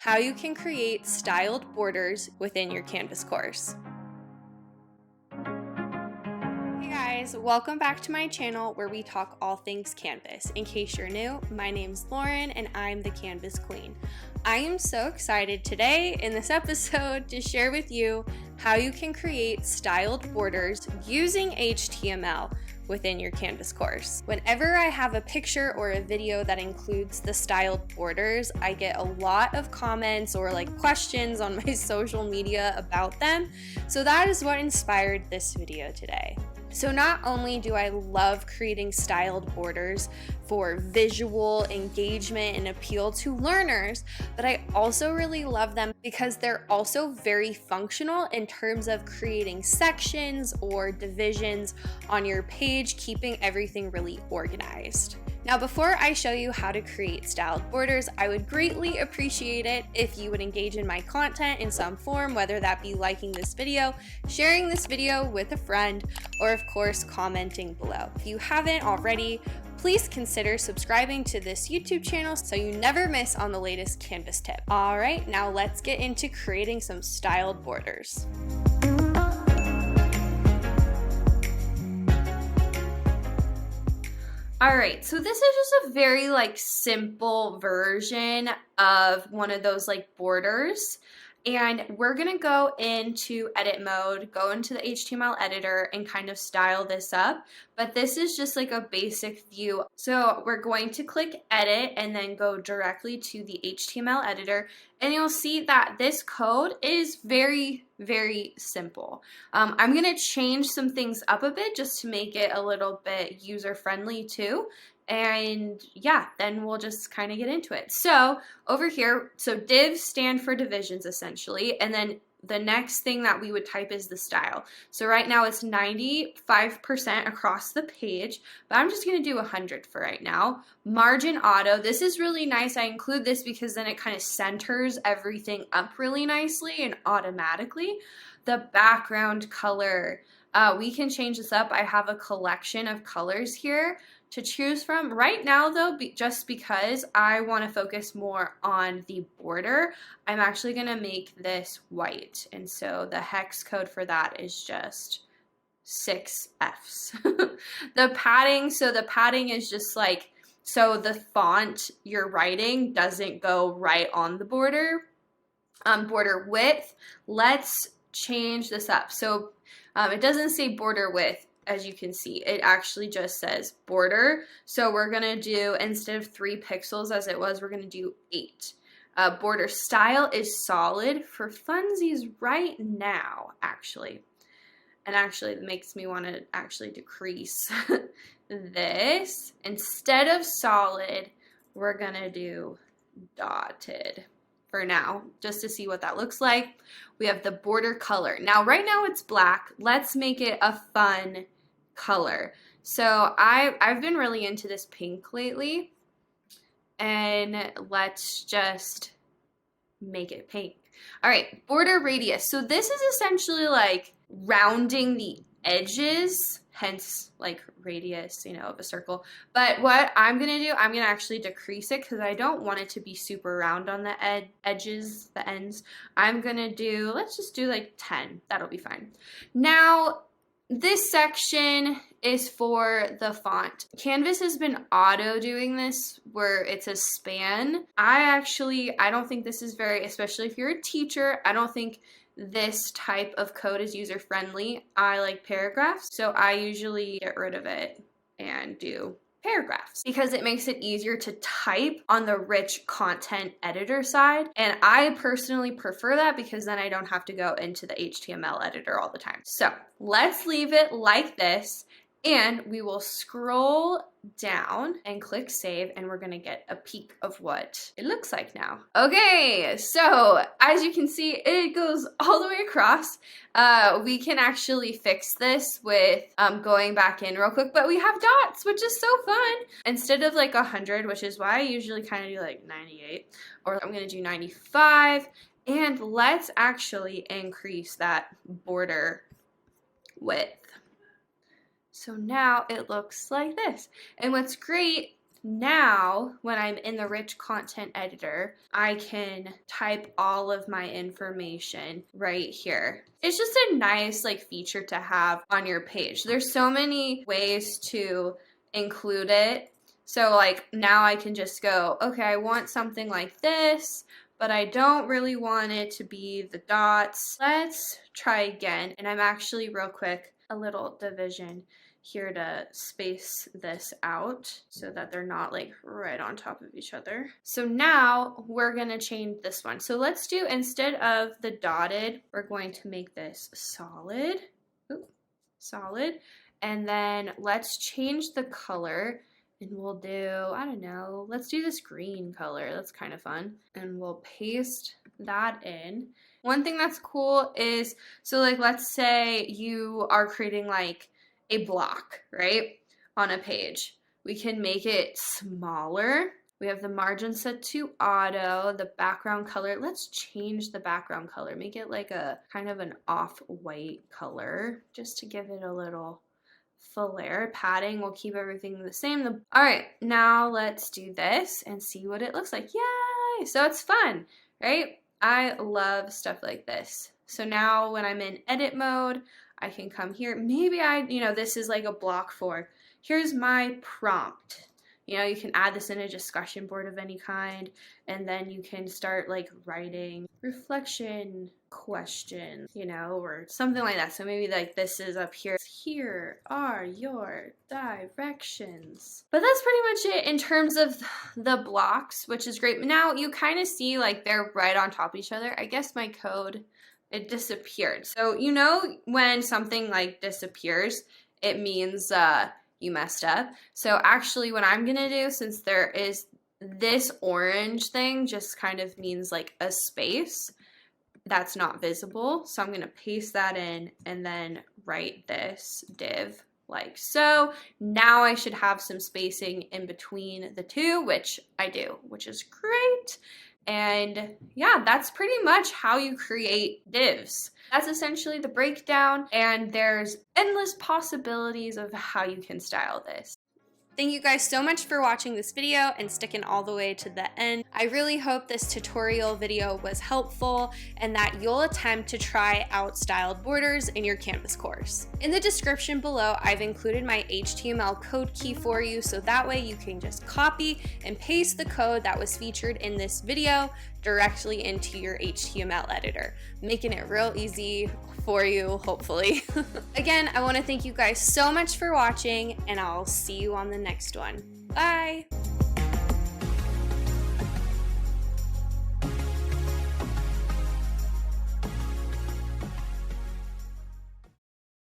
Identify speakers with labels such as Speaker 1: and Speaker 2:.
Speaker 1: how you can create styled borders within your Canvas course. Hey guys, welcome back to my channel where we talk all things Canvas. In case you're new, my name's Lauren and I'm the Canvas Queen. I am so excited today in this episode to share with you how you can create styled borders using HTML within your Canvas course. Whenever I have a picture or a video that includes the styled borders, I get a lot of comments or questions on my social media about them. So that is what inspired this video today. So not only do I love creating styled borders for visual engagement and appeal to learners, but I also really love them because they're also very functional in terms of creating sections or divisions on your page, keeping everything really organized. Now, before I show you how to create styled borders, I would greatly appreciate it if you would engage in my content in some form, whether that be liking this video, sharing this video with a friend, or of course, commenting below. If you haven't already, please consider subscribing to this YouTube channel so you never miss on the latest Canvas tip. All right, now let's get into creating some styled borders. All right, so this is just a very simple version of one of those borders. And we're gonna go into edit mode, go into the HTML editor and kind of style this up. But this is just a basic view. So we're going to click edit and then go directly to the HTML editor. And you'll see that this code is very, very simple. I'm gonna change some things up a bit just to make it a little bit user-friendly too. And yeah, then we'll just kind of get into it. So over here, so divs stand for divisions essentially. And then the next thing that we would type is the style. So right now it's 95% across the page, but I'm just gonna do 100 for right now. Margin auto, this is really nice. I include this because then it kind of centers everything up really nicely and automatically. The background color, we can change this up. I have a collection of colors here to choose from. Right now though, just because I want to focus more on the border, I'm actually going to make this white. And so the hex code for that is just 6 Fs. The padding, so the padding is just so the font you're writing doesn't go right on the border. Border width, let's change this up. So it doesn't say border width. As you can see, it actually just says border. So we're gonna do, instead of 3 pixels as it was, we're gonna do 8. Border style is solid for funsies right now, actually. And actually it makes me wanna actually decrease this. Instead of solid, we're gonna do dotted for now, just to see what that looks like. We have the border color. Now, right now it's black. Let's make it a fun color. So I've been really into this pink lately, and let's just make it pink. All right, border radius. So this is essentially rounding the edges, hence radius, of a circle. But what I'm gonna do, I'm gonna actually decrease it because I don't want it to be super round on the edges, the ends. I'm gonna do, let's just do 10. That'll be fine. Now, this section is for the font. Canvas has been auto doing this where it's a span. I don't think this is very, especially if you're a teacher, I don't think this type of code is user friendly. I like paragraphs, so I usually get rid of it and do paragraphs because it makes it easier to type on the rich content editor side. And I personally prefer that because then I don't have to go into the HTML editor all the time. So let's leave it like this. And we will scroll down and click save, and we're gonna get a peek of what it looks like now. Okay, so as you can see, it goes all the way across. We can actually fix this with going back in real quick, but we have dots, which is so fun. Instead of 100, which is why I usually kind of do 98, or I'm gonna do 95. And let's actually increase that border width. So now it looks like this. And what's great Now, when I'm in the rich content editor, I can type all of my information right here. It's just a nice like feature to have on your page. There's so many ways to include it. So like now I can just go, okay, I want something like this, but I don't really want it to be the dots. Let's try again. And I'm actually real quick, a little division here to space this out so that they're not like right on top of each other. So now we're gonna change this one. So let's do, instead of the dotted, we're going to make this solid. Ooh, solid. And then let's change the color. And we'll do, I don't know, let's do this green color. That's kind of fun. And we'll paste that in. One thing that's cool is, so like let's say you are creating like a block, right, on a page. We can make it smaller. We have the margin set to auto, the background color. Let's change the background color. Make it like a kind of an off-white color just to give it a little flair. Padding will keep everything the same. All right, now let's do this and see what it looks like. Yay! So it's fun, right? I love stuff like this. So now when I'm in edit mode, I can come here. Maybe this is like a block for, here's my prompt. You can add this in a discussion board of any kind, and then you can start like writing reflection question, or something like that. So maybe like this is up here. Here are your directions. But that's pretty much it in terms of the blocks, which is great. Now you kind of see like they're right on top of each other. I guess my code, it disappeared. So when something like disappears, it means you messed up. So actually what I'm gonna do, since there is this orange thing, just kind of means like a space that's not visible. So I'm gonna paste that in and then write this div like so. Now I should have some spacing in between the two, which I do, which is great. And yeah, that's pretty much how you create divs. That's essentially the breakdown, and there's endless possibilities of how you can style this. Thank you guys so much for watching this video and sticking all the way to the end. I really hope this tutorial video was helpful and that you'll attempt to try out styled borders in your Canvas course. In the description below, I've included my HTML code key for you, so that way you can just copy and paste the code that was featured in this video directly into your HTML editor, making it real easy for you, hopefully. Again, I want to thank you guys so much for watching, and I'll see you on the next one. Bye!